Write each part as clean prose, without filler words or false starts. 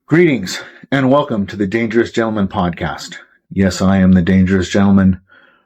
Greetings and welcome to the Dangerous Gentleman podcast. Yes, I am the Dangerous Gentleman.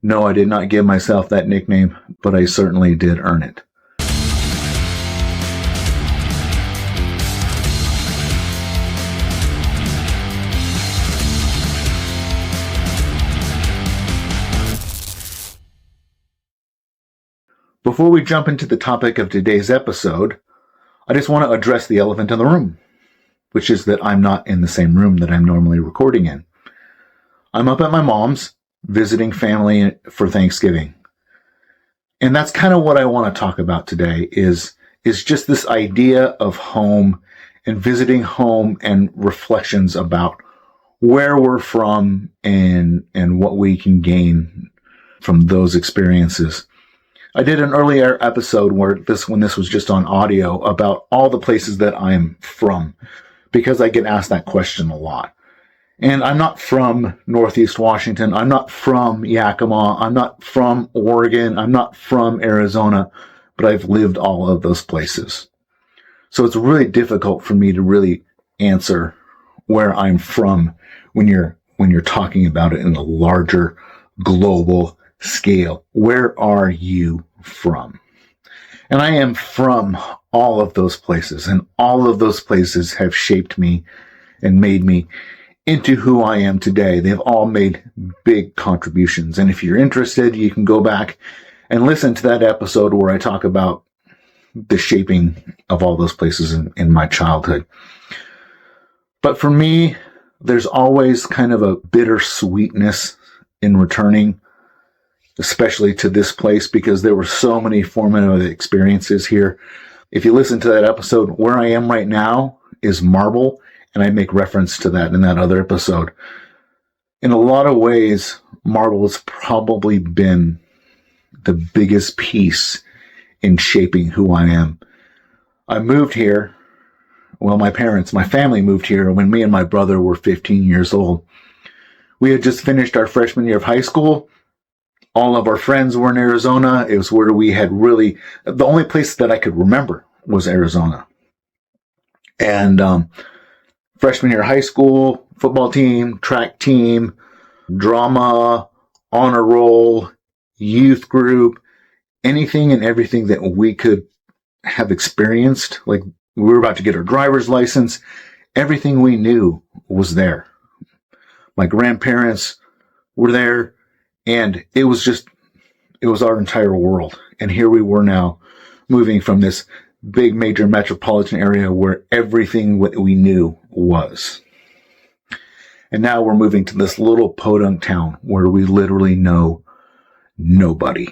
No, I did not give myself that nickname, but I certainly did earn it. Before we jump into the topic of today's episode, I just want to address the elephant in the room, which is that I'm not in the same room that I'm normally recording in. I'm up at my mom's, visiting family for Thanksgiving. And that's kind of what I want to talk about today is just this idea of home and visiting home and reflections about where we're from and what we can gain from those experiences. I did an earlier episode when this was just on audio about all the places that I'm from, because I get asked that question a lot. And I'm not from Northeast Washington. I'm not from Yakima. I'm not from Oregon. I'm not from Arizona, but I've lived all of those places. So it's really difficult for me to really answer where I'm from when you're talking about it in a larger global scale. Where are you from? And I am from all of those places, and all of those places have shaped me and made me into who I am today. They've all made big contributions. And if you're interested, you can go back and listen to that episode where I talk about the shaping of all those places in my childhood. But for me, there's always kind of a bittersweetness in returning, especially to this place, because there were so many formative experiences here. If you listen to that episode, where I am right now is Marble, and I make reference to that in that other episode. In a lot of ways, Marble has probably been the biggest piece in shaping who I am. I moved here. Well, my family moved here when me and my brother were 15 years old. We had just finished our freshman year of high school. All of our friends were in Arizona. It was where we had the only place that I could remember was Arizona. And freshman year of high school, football team, track team, drama, honor roll, youth group, anything and everything that we could have experienced. Like, we were about to get our driver's license. Everything we knew was there. My grandparents were there. And it was our entire world. And here we were now moving from this big major metropolitan area where everything what we knew was. And now we're moving to this little podunk town where we literally know nobody.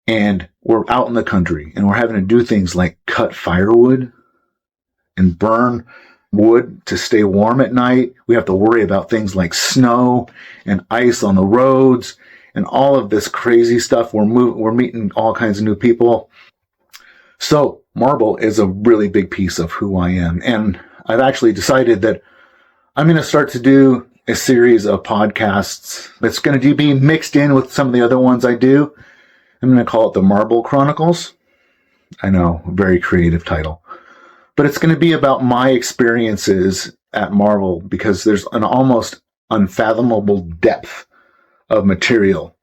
And we're out in the country and we're having to do things like cut firewood and burn wood to stay warm at night. We have to worry about things like snow and ice on the roads and all of this crazy stuff. We're meeting all kinds of new people. So Marble is a really big piece of who I am. And I've actually decided that I'm going to start to do a series of podcasts that's going to be mixed in with some of the other ones I do. I'm going to call it the Marble Chronicles. I know, very creative title. But it's going to be about my experiences at Marble, because there's an almost unfathomable depth of material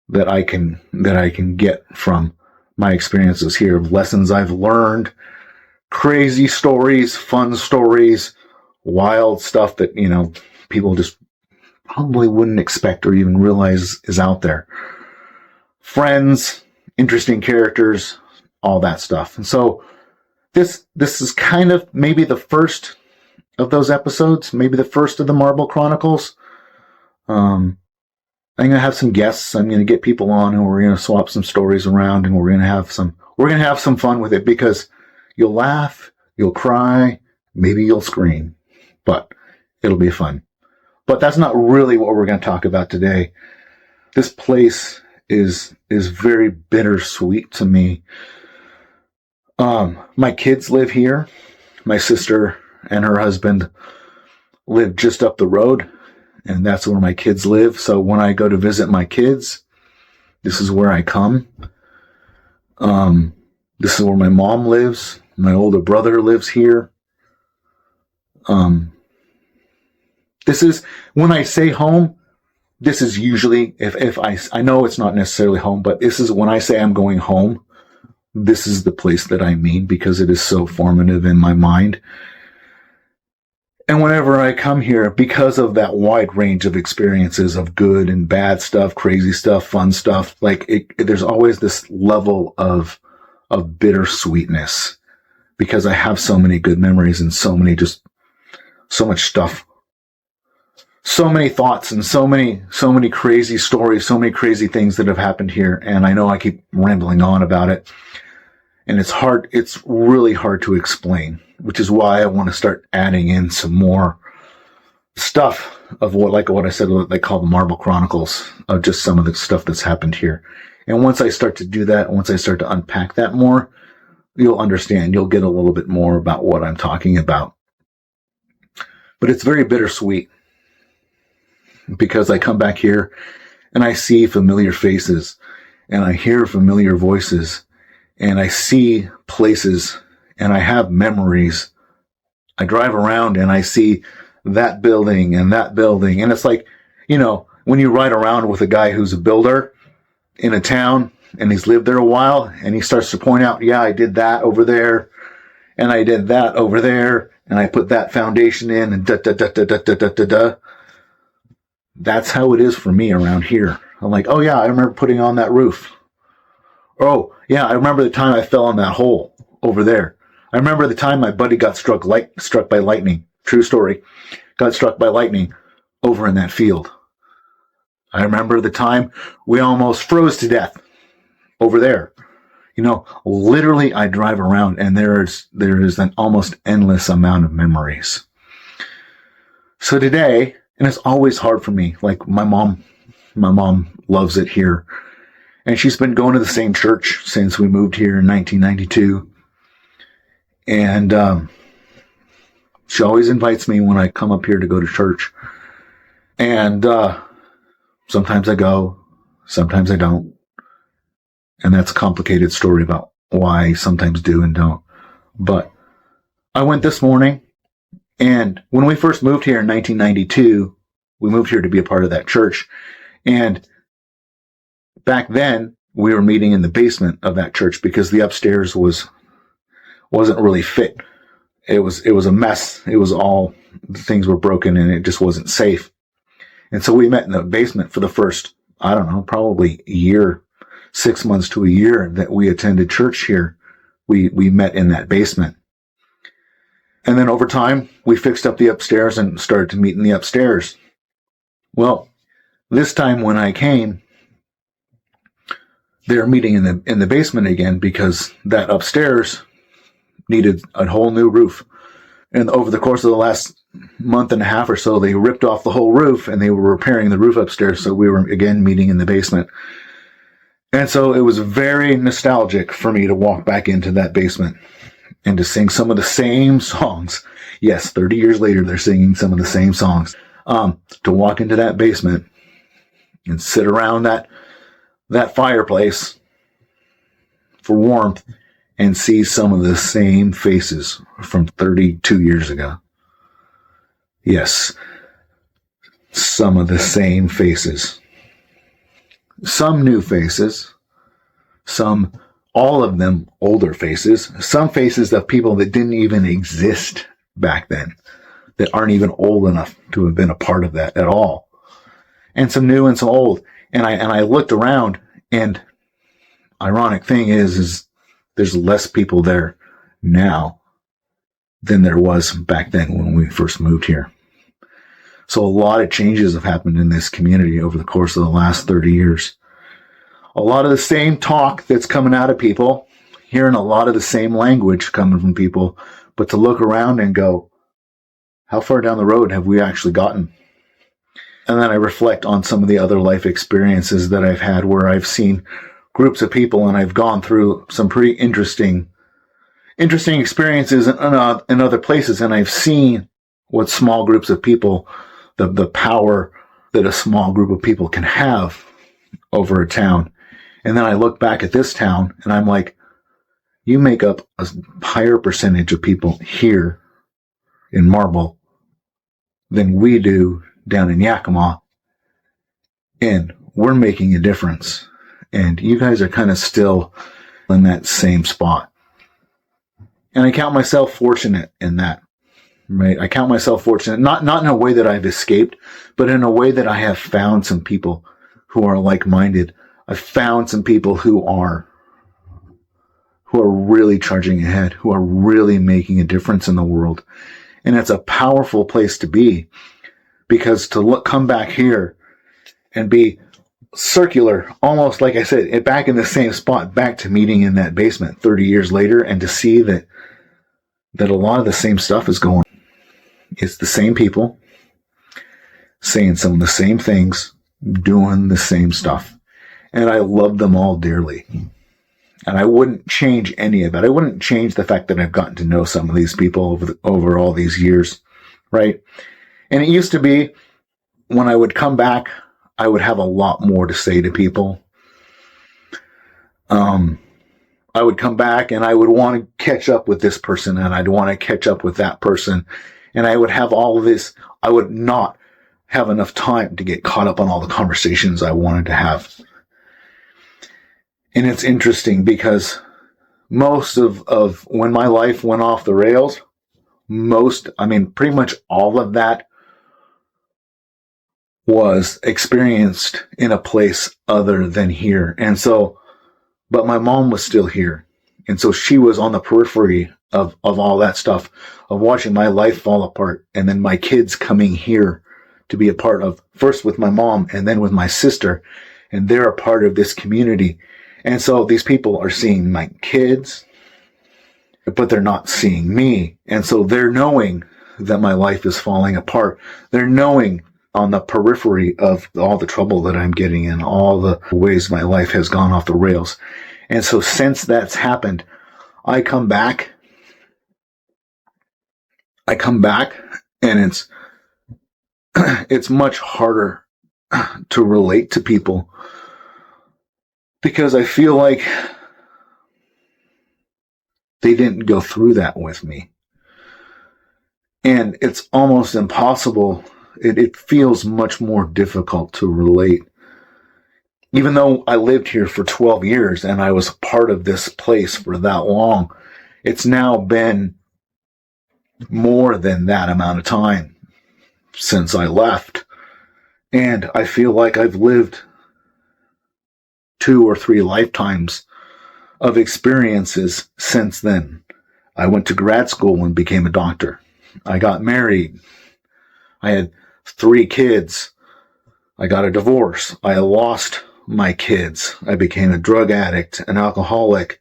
that I can get from my experiences here, of lessons I've learned, crazy stories, fun stories, wild stuff that, people just probably wouldn't expect or even realize is out there. Friends, interesting characters, all that stuff. And so This is kind of maybe the first of those episodes, maybe the first of the Marble Chronicles. I'm going to have some guests. I'm going to get people on, and we're going to swap some stories around, and we're going to have some fun with it, because you'll laugh, you'll cry, maybe you'll scream, but it'll be fun. But that's not really what we're going to talk about today. This place is very bittersweet to me. My kids live here. My sister and her husband live just up the road, and that's where my kids live. So when I go to visit my kids, this is where I come. This is where my mom lives. My older brother lives here. This is, when I say home, this is usually, if I know it's not necessarily home, but this is when I say I'm going home, this is the place that I mean, because it is so formative in my mind. And whenever I come here, because of that wide range of experiences of good and bad stuff, crazy stuff, fun stuff, there's always this level of bittersweetness, because I have so many good memories and so much stuff, so many thoughts and so many crazy stories, so many crazy things that have happened here. And I know I keep rambling on about it, and it's really hard to explain, which is why I want to start adding in some more stuff of what I said, what they call the Marble Chronicles, of just some of the stuff that's happened here. And once I start to do that, once I start to unpack that more, you'll understand, you'll get a little bit more about what I'm talking about. But it's very bittersweet, because I come back here and I see familiar faces and I hear familiar voices and I see places and I have memories. I drive around and I see that building and that building. And it's like, when you ride around with a guy who's a builder in a town and he's lived there a while and he starts to point out, yeah, I did that over there and I did that over there and I put that foundation in and da da da da da da da da da. That's how it is for me around here. I'm like, oh yeah, I remember putting on that roof. Oh yeah, I remember the time I fell in that hole over there. I remember the time my buddy got struck by lightning. True story. Got struck by lightning over in that field. I remember the time we almost froze to death over there. Literally I drive around and there is an almost endless amount of memories. So today, and it's always hard for me, like my mom loves it here. And she's been going to the same church since we moved here in 1992. And she always invites me when I come up here to go to church. And sometimes I go, sometimes I don't. And that's a complicated story about why I sometimes do and don't. But I went this morning, and when we first moved here in 1992, we moved here to be a part of that church. And back then, we were meeting in the basement of that church because the upstairs wasn't really fit. It was a mess. It was all, things were broken and it just wasn't safe. And so we met in the basement for the first, I don't know, probably a year, 6 months to a year that we attended church here. We met in that basement. And then over time, we fixed up the upstairs and started to meet in the upstairs. Well, this time when I came, they were meeting in the basement again because that upstairs needed a whole new roof. And over the course of the last month and a half or so, they ripped off the whole roof and they were repairing the roof upstairs. So we were again meeting in the basement. And so it was very nostalgic for me to walk back into that basement and to sing some of the same songs. Yes, 30 years later, they're singing some of the same songs. To walk into that basement and sit around that fireplace for warmth and see some of the same faces from 32 years ago. Yes, some of the same faces. Some new faces, all of them older faces, some faces of people that didn't even exist back then, that aren't even old enough to have been a part of that at all. And some new and some old. And I looked around, and ironic thing is there's less people there now than there was back then when we first moved here. So a lot of changes have happened in this community over the course of the last 30 years. A lot of the same talk that's coming out of people, hearing a lot of the same language coming from people, but to look around and go, how far down the road have we actually gotten? And then I reflect on some of the other life experiences that I've had where I've seen groups of people and I've gone through some pretty interesting experiences in other places. And I've seen what small groups of people, the power that a small group of people can have over a town. And then I look back at this town and I'm like, you make up a higher percentage of people here in Marble than we do down in Yakima. And we're making a difference. And you guys are kind of still in that same spot. And I count myself fortunate in that. Right? I count myself fortunate, not in a way that I've escaped, but in a way that I have found some people who are like-minded. I've found some people who are really charging ahead, who are really making a difference in the world. And it's a powerful place to be, because to come back here and be circular, almost like I said, back in the same spot, back to meeting in that basement 30 years later, and to see that a lot of the same stuff is going on. It's the same people saying some of the same things, doing the same stuff. And I love them all dearly. And I wouldn't change any of it. I wouldn't change the fact that I've gotten to know some of these people over all these years, right? And it used to be when I would come back, I would have a lot more to say to people. I would come back and I would want to catch up with this person, and I'd want to catch up with that person. And I would have all of this. I would not have enough time to get caught up on all the conversations I wanted to have. And it's interesting because most of when my life went off the rails, pretty much all of that was experienced in a place other than here. And so, but my mom was still here. And so she was on the periphery of all that stuff, of watching my life fall apart, and then my kids coming here to be a part of, first with my mom and then with my sister, and they're a part of this community. And so these people are seeing my kids, but they're not seeing me. And so they're knowing that my life is falling apart. They're knowing on the periphery of all the trouble that I'm getting in, all the ways my life has gone off the rails. And so since that's happened, I come back and it's much harder to relate to people, because I feel like they didn't go through that with me. And it's almost impossible. It feels much more difficult to relate. Even though I lived here for 12 years and I was part of this place for that long, it's now been more than that amount of time since I left. And I feel like I've lived 2 or 3 lifetimes of experiences since then. I went to grad school and became a doctor. I got married. I had 3 kids. I got a divorce. I lost my kids. I became a drug addict, an alcoholic.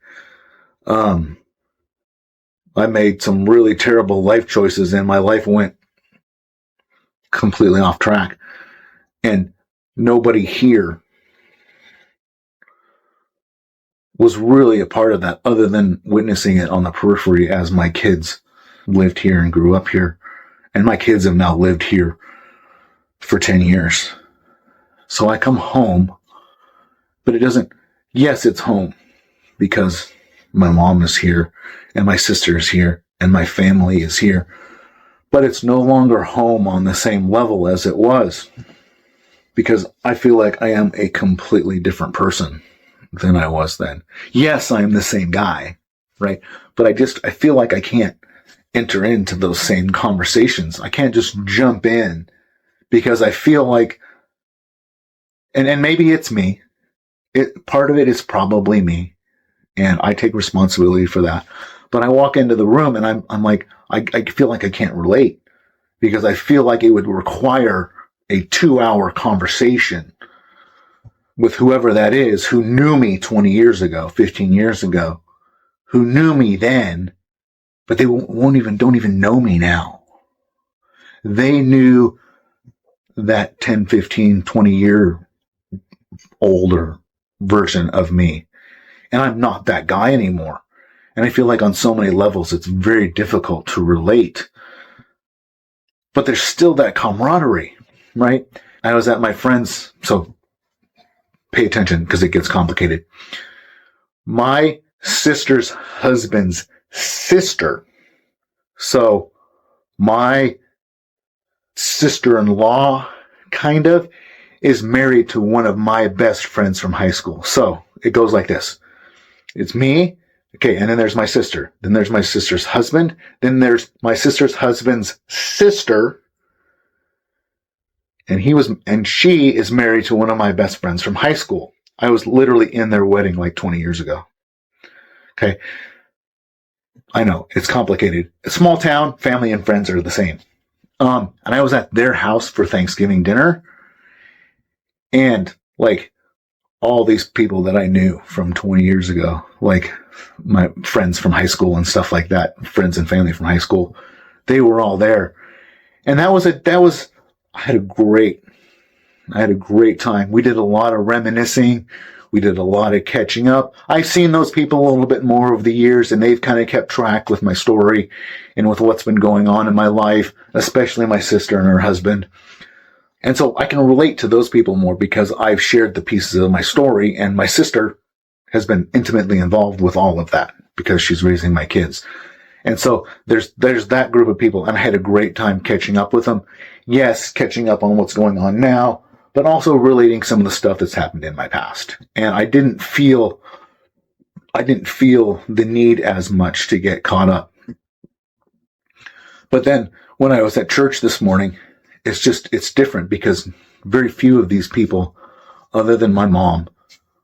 I made some really terrible life choices, and my life went completely off track. And nobody here was really a part of that, other than witnessing it on the periphery as my kids lived here and grew up here. And my kids have now lived here for 10 years. So I come home, but yes, it's home because my mom is here and my sister is here and my family is here, but it's no longer home on the same level as it was, because I feel like I am a completely different person than I was then. Yes, I'm the same guy, right? But I feel like I can't enter into those same conversations. I can't just jump in, because I feel like, and maybe it's me. Part of it is probably me, and I take responsibility for that. But I walk into the room and I'm like, I feel like I can't relate, because I feel like it would require a 2-hour conversation with whoever that is who knew me 20 years ago, 15 years ago, who knew me then, but they don't even know me now. They knew that 10, 15, 20-year older version of me. And I'm not that guy anymore. And I feel like on so many levels, it's very difficult to relate. But there's still that camaraderie, right? I was at my friend's, so pay attention because it gets complicated. My sister's husband's sister. So My sister-in-law, kind of, is married to one of my best friends from high school. So it goes like this. It's me. Okay. And then there's my sister. Then there's my sister's husband. Then there's my sister's husband's sister. And she is married to one of my best friends from high school. I was literally in their wedding like 20 years ago. Okay. I know it's complicated. A small town, family and friends are the same. And I was at their house for Thanksgiving dinner, and like all these people that I knew from 20 years ago, like my friends from high school and stuff like that, friends and family from high school, they were all there. And I had a great time. We did a lot of reminiscing. We did a lot of catching up. I've seen those people a little bit more over the years, and they've kind of kept track with my story and with what's been going on in my life, especially my sister and her husband. And so I can relate to those people more because I've shared the pieces of my story, and my sister has been intimately involved with all of that because she's raising my kids. And so there's that group of people, and I had a great time catching up with them. Yes, catching up on what's going on now, but also relating some of the stuff that's happened in my past. And I didn't feel the need as much to get caught up. But then when I was at church this morning, it's different because very few of these people, other than my mom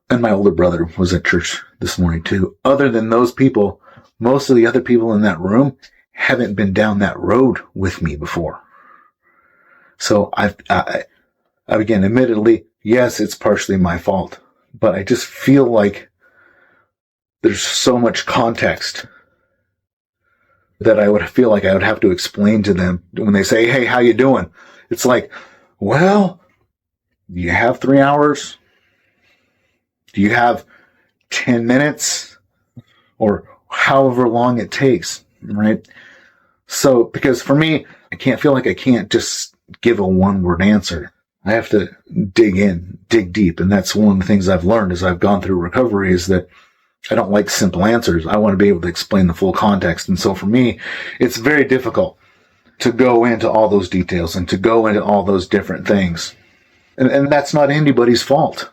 and my older brother was at church this morning too. Other than those people, most of the other people in that room haven't been down that road with me before. So again, admittedly, yes, it's partially my fault, but I just feel like there's so much context that I would feel like I would have to explain to them when they say, "Hey, how you doing?" It's like, well, do you have 3 hours? Do you have 10 minutes? Or however long it takes, right? So, because for me, I can't just give a one-word answer. I have to dig deep. And that's one of the things I've learned as I've gone through recovery is that I don't like simple answers. I want to be able to explain the full context. And so for me, it's very difficult to go into all those details and to go into all those different things. And that's not anybody's fault.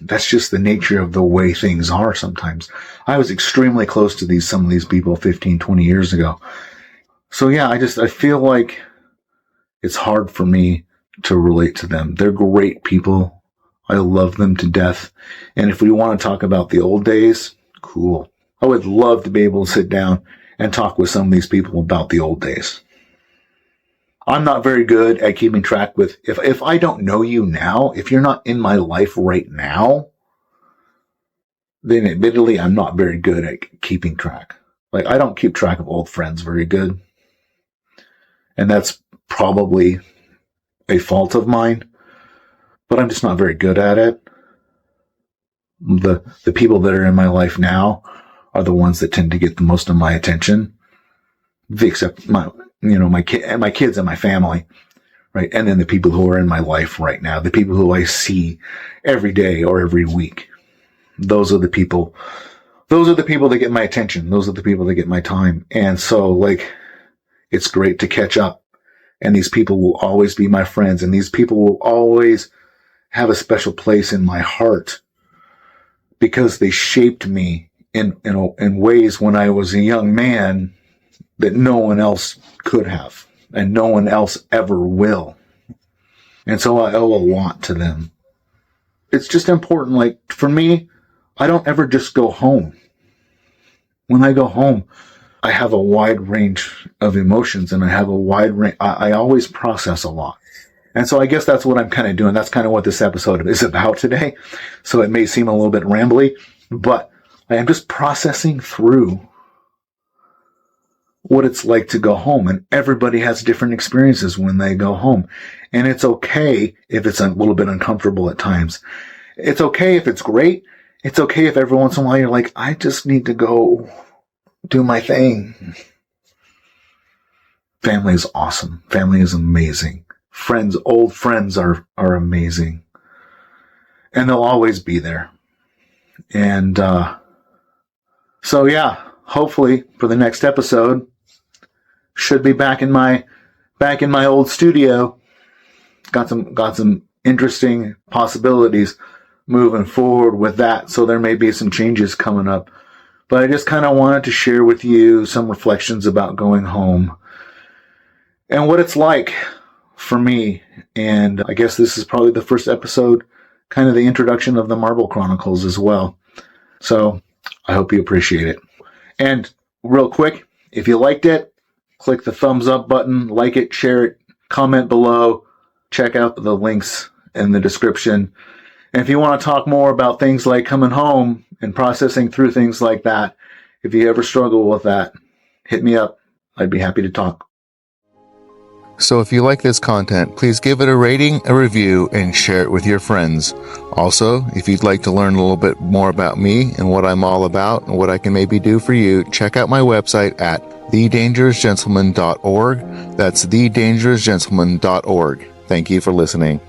That's just the nature of the way things are sometimes. I was extremely close to some of these people 15, 20 years ago. So yeah, I feel like it's hard for me to relate to them. They're great people. I love them to death. And if we want to talk about the old days, cool. I would love to be able to sit down and talk with some of these people about the old days. I'm not very good at keeping track with, if I don't know you now, if you're not in my life right now, then admittedly, I'm not very good at keeping track. Like, I don't keep track of old friends very good. And that's probably a fault of mine, but I'm just not very good at it. The people that are in my life now are the ones that tend to get the most of my attention, except my kids and my family, right? And then the people who are in my life right now, the people who I see every day or every week. Those are the people that get my attention. Those are the people that get my time. And so, like, it's great to catch up. And these people will always be my friends. And these people will always have a special place in my heart because they shaped me in ways when I was a young man that no one else could have and no one else ever will. And so I owe a lot to them. It's just important. Like, for me, I don't ever just go home. When I go home, I have a wide range of emotions and I have a wide range. I always process a lot. And so I guess that's what I'm kind of doing. That's kind of what this episode is about today. So it may seem a little bit rambly, but I am just processing through what it's like to go home. And everybody has different experiences when they go home. And it's okay if it's a little bit uncomfortable at times. It's okay if it's great. It's okay if every once in a while you're like, I just need to go do my thing. Family is awesome. Family is amazing. Friends, old friends are amazing. And they'll always be there. And so yeah, hopefully for the next episode, should be back in my old studio. Got some interesting possibilities moving forward with that. So there may be some changes coming up. But I just kind of wanted to share with you some reflections about going home and what it's like for me. And I guess this is probably the first episode, kind of the introduction of the Marble Chronicles as well. So I hope you appreciate it. And real quick, if you liked it, click the thumbs up button, like it, share it, comment below, check out the links in the description. And if you want to talk more about things like coming home and processing through things like that, if you ever struggle with that, hit me up. I'd be happy to talk. So if you like this content, please give it a rating, a review, and share it with your friends. Also, if you'd like to learn a little bit more about me and what I'm all about and what I can maybe do for you, check out my website at thedangerousgentleman.org. That's thedangerousgentleman.org. Thank you for listening.